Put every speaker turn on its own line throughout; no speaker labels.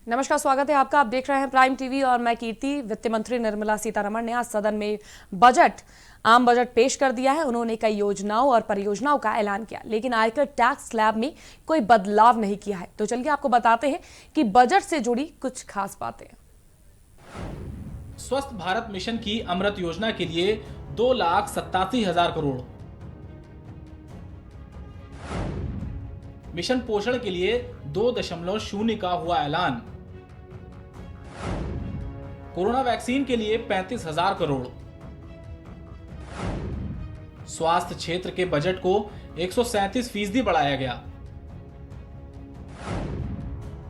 नमस्कार, स्वागत है आपका। आप देख रहे हैं प्राइम टीवी और मैं कीर्ति। वित्त मंत्री निर्मला सीतारमण ने आज सदन में आम बजट पेश कर दिया है। उन्होंने कई योजनाओं और परियोजनाओं का ऐलान किया, लेकिन आयकर टैक्स स्लैब में कोई बदलाव नहीं किया है। तो चलिए आपको बताते हैं कि बजट से जुड़ी कुछ खास बातें।
स्वस्थ भारत मिशन की अमृत योजना के लिए 2,87,000 करोड़, मिशन पोषण के लिए 2.0 का हुआ ऐलान, कोरोना वैक्सीन के लिए 35,000 करोड़, स्वास्थ्य क्षेत्र के बजट को 137% बढ़ाया गया,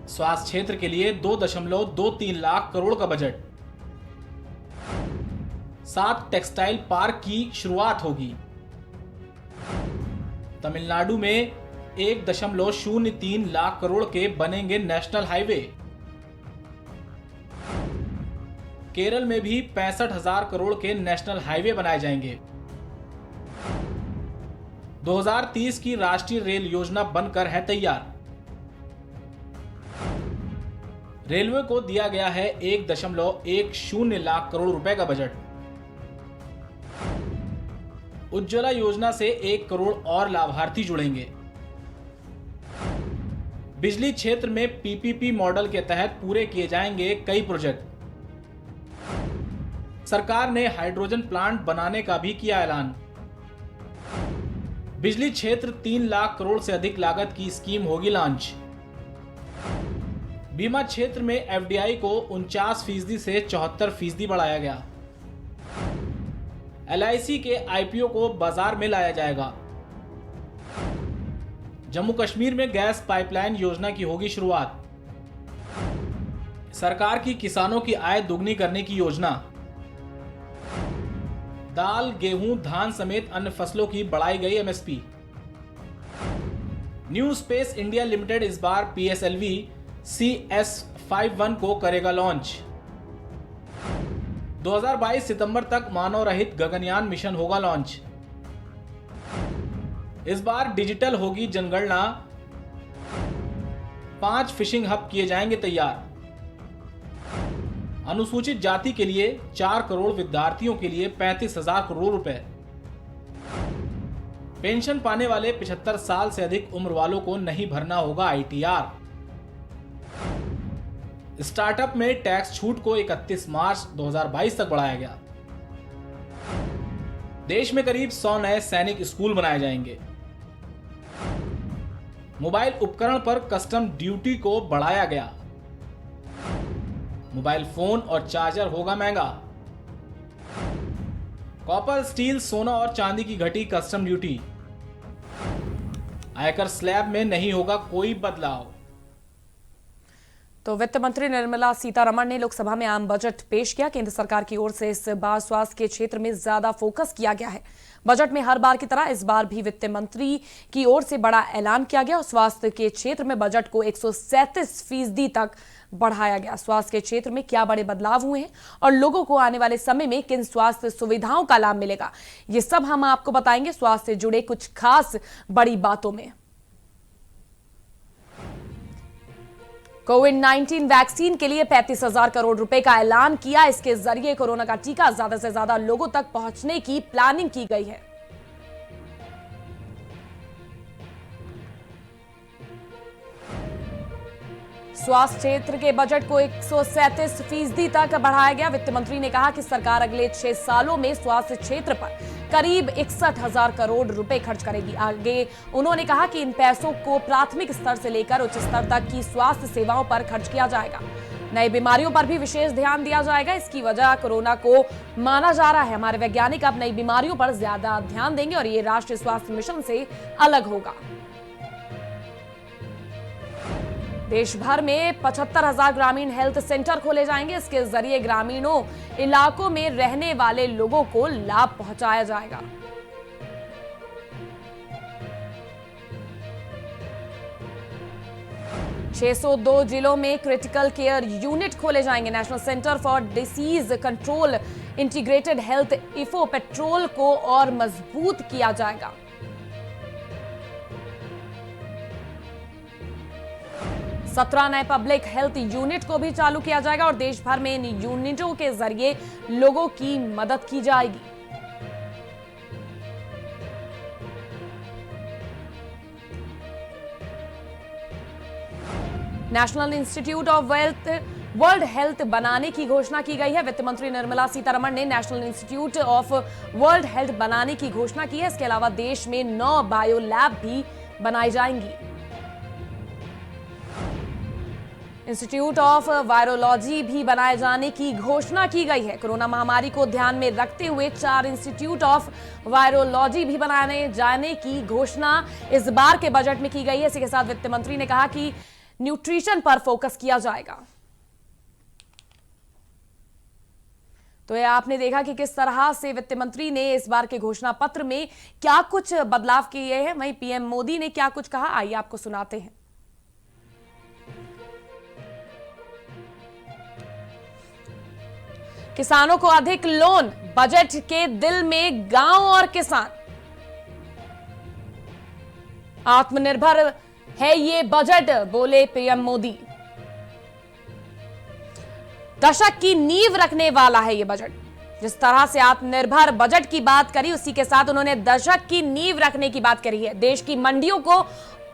स्वास्थ्य क्षेत्र के लिए 2.23 लाख करोड़ का बजट, 7 टेक्सटाइल पार्क की शुरुआत होगी, तमिलनाडु में 1.03 लाख करोड़ के बनेंगे नेशनल हाईवे, केरल में भी 65,000 करोड़ के नेशनल हाईवे बनाए जाएंगे, 2030 की राष्ट्रीय रेल योजना बनकर है तैयार, रेलवे को दिया गया है 1.10 लाख करोड़ रुपए का बजट, उज्ज्वला योजना से 1 करोड़ और लाभार्थी जुड़ेंगे, बिजली क्षेत्र में पीपीपी मॉडल के तहत पूरे किए जाएंगे कई प्रोजेक्ट, सरकार ने हाइड्रोजन प्लांट बनाने का भी किया ऐलान, बिजली क्षेत्र 3 लाख करोड़ से अधिक लागत की स्कीम होगी लॉन्च, बीमा क्षेत्र में एफडीआई को 49% से 74% बढ़ाया गया, एलआईसी के आईपीओ को बाजार में लाया जाएगा, जम्मू कश्मीर में गैस पाइपलाइन योजना की होगी शुरुआत, सरकार की किसानों की आय दोगुनी करने की योजना, दाल, गेहूं, धान समेत अन्य फसलों की बढ़ाई गई MSP, new space India limited इस बार पीएसएलवी CS51 को करेगा लॉन्च, 2022 सितंबर तक मानव रहित गगनयान मिशन होगा लॉन्च, इस बार डिजिटल होगी जनगणना, 5 फिशिंग हब किए जाएंगे तैयार, अनुसूचित जाति के लिए 4 करोड़ विद्यार्थियों के लिए 35,000 करोड़ रुपए, पेंशन पाने वाले 75 साल से अधिक उम्र वालों को नहीं भरना होगा आईटीआर, स्टार्टअप में टैक्स छूट को 31 मार्च 2022 तक बढ़ाया गया, देश में करीब 100 नए सैनिक स्कूल बनाए जाएंगे, मोबाइल उपकरण पर कस्टम ड्यूटी को बढ़ाया गया, मोबाइल फोन और चार्जर होगा महंगा, कॉपर, स्टील, सोना और चांदी की घटी कस्टम ड्यूटी, आयकर स्लैब में नहीं होगा कोई बदलाव।
तो वित्त मंत्री निर्मला सीतारमण ने लोकसभा में आम बजट पेश किया। केंद्र सरकार की ओर से इस बार स्वास्थ्य के क्षेत्र में ज्यादा फोकस किया गया है। बजट में हर बार की तरह इस बार भी वित्त मंत्री की ओर से बड़ा ऐलान किया गया और स्वास्थ्य के क्षेत्र में बजट को 137% तक बढ़ाया गया। स्वास्थ्य के क्षेत्र में क्या बड़े बदलाव हुए हैं और लोगों को आने वाले समय में किन स्वास्थ्य सुविधाओं का लाभ मिलेगा, ये सब हम आपको बताएंगे स्वास्थ्य से जुड़े कुछ खास बड़ी बातों में। कोविड-19 वैक्सीन के लिए 35,000 करोड़ रुपए का ऐलान किया। इसके जरिए कोरोना का टीका ज्यादा से ज्यादा लोगों तक पहुंचने की प्लानिंग की गई है। स्वास्थ्य क्षेत्र के बजट को 137% तक बढ़ाया गया। वित्त मंत्री ने कहा कि सरकार अगले 6 सालों में स्वास्थ्य क्षेत्र पर करीब 61,000 करोड़ रुपए खर्च करेगी। आगे उन्होंने कहा कि इन पैसों को प्राथमिक स्तर से लेकर उच्च स्तर तक की स्वास्थ्य सेवाओं पर खर्च किया जाएगा। नई बीमारियों पर भी विशेष ध्यान दिया जाएगा। इसकी वजह कोरोना को माना जा रहा है। हमारे वैज्ञानिक अब नई बीमारियों पर ज्यादा ध्यान देंगे और ये राष्ट्रीय स्वास्थ्य मिशन से अलग होगा। देश भर में 75,000 ग्रामीण हेल्थ सेंटर खोले जाएंगे। इसके जरिए ग्रामीणों इलाकों में रहने वाले लोगों को लाभ पहुंचाया जाएगा। छह 602 जिलों में क्रिटिकल केयर यूनिट खोले जाएंगे। National centre for disease control integrated health info patrol को और मजबूत किया जाएगा। 17 नए पब्लिक हेल्थ यूनिट को भी चालू किया जाएगा और देश भर में इन यूनिटों के जरिए लोगों की मदद की जाएगी। National institute of world health बनाने की घोषणा की गई है। वित्त मंत्री निर्मला सीतारमण ने national institute of world health बनाने की घोषणा की है। इसके अलावा देश में 9 बायो लैब भी बनाई जाएंगी। इंस्टीट्यूट ऑफ वायरोलॉजी भी बनाए जाने की घोषणा की गई है। कोरोना महामारी को ध्यान में रखते हुए 4 इंस्टीट्यूट ऑफ वायरोलॉजी भी बनाए जाने की घोषणा इस बार के बजट में की गई है। इसी के साथ वित्त मंत्री ने कहा कि न्यूट्रिशन पर फोकस किया जाएगा। तो ये आपने देखा कि किस तरह से वित्त मंत्री ने इस बार के घोषणा पत्र में क्या कुछ बदलाव किए हैं। वहीं पीएम मोदी ने क्या कुछ कहा, आइए आपको सुनाते हैं। किसानों को अधिक लोन, बजट के दिल में गांव और किसान। आत्मनिर्भर है ये बजट, बोले पीएम मोदी। दशक की नींव रखने वाला है ये बजट। जिस तरह से आत्मनिर्भर बजट की बात करी, उसी के साथ उन्होंने दशक की नींव रखने की बात करी है। देश की मंडियों को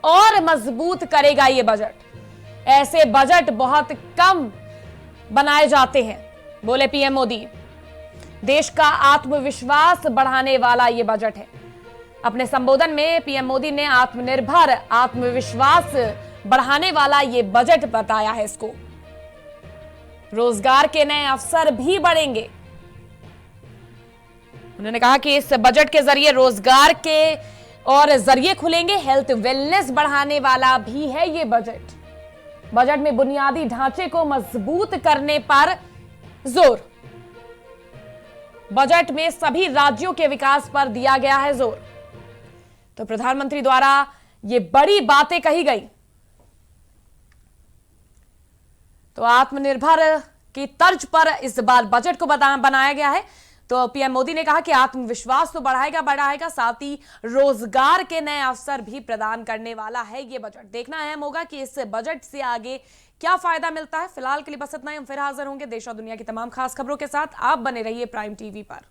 और मजबूत करेगा ये बजट। ऐसे बजट बहुत कम बनाए जाते हैं, बोले पीएम मोदी। देश का आत्मविश्वास बढ़ाने वाला ये बजट है। अपने संबोधन में पीएम मोदी ने आत्मनिर्भर, आत्मविश्वास बढ़ाने वाला ये बजट बताया है इसको। रोजगार के नए अवसर भी बढ़ेंगे। उन्होंने कहा कि इस बजट के जरिए रोजगार के और जरिए खुलेंगे। हेल्थ वेलनेस बढ़ाने वाला भी है ये बजट। बजट में बुनियादी ढांचे को मजबूत करने पर जोर। बजट में सभी राज्यों के विकास पर दिया गया है जोर। तो प्रधानमंत्री द्वारा ये बड़ी बातें कही गई। तो आत्मनिर्भर की तर्ज पर इस बार बजट को बनाया गया है। तो पीएम मोदी ने कहा कि आत्मविश्वास तो बढ़ाएगा, साथ ही रोजगार के नए अवसर भी प्रदान करने वाला है ये बजट। देखना अहम होगा कि इस बजट से आगे क्या फायदा मिलता है। फिलहाल के लिए बस इतना ही। हम फिर हाजिर होंगे देश और दुनिया की तमाम खास खबरों के साथ। आप बने रहिए प्राइम टीवी पर।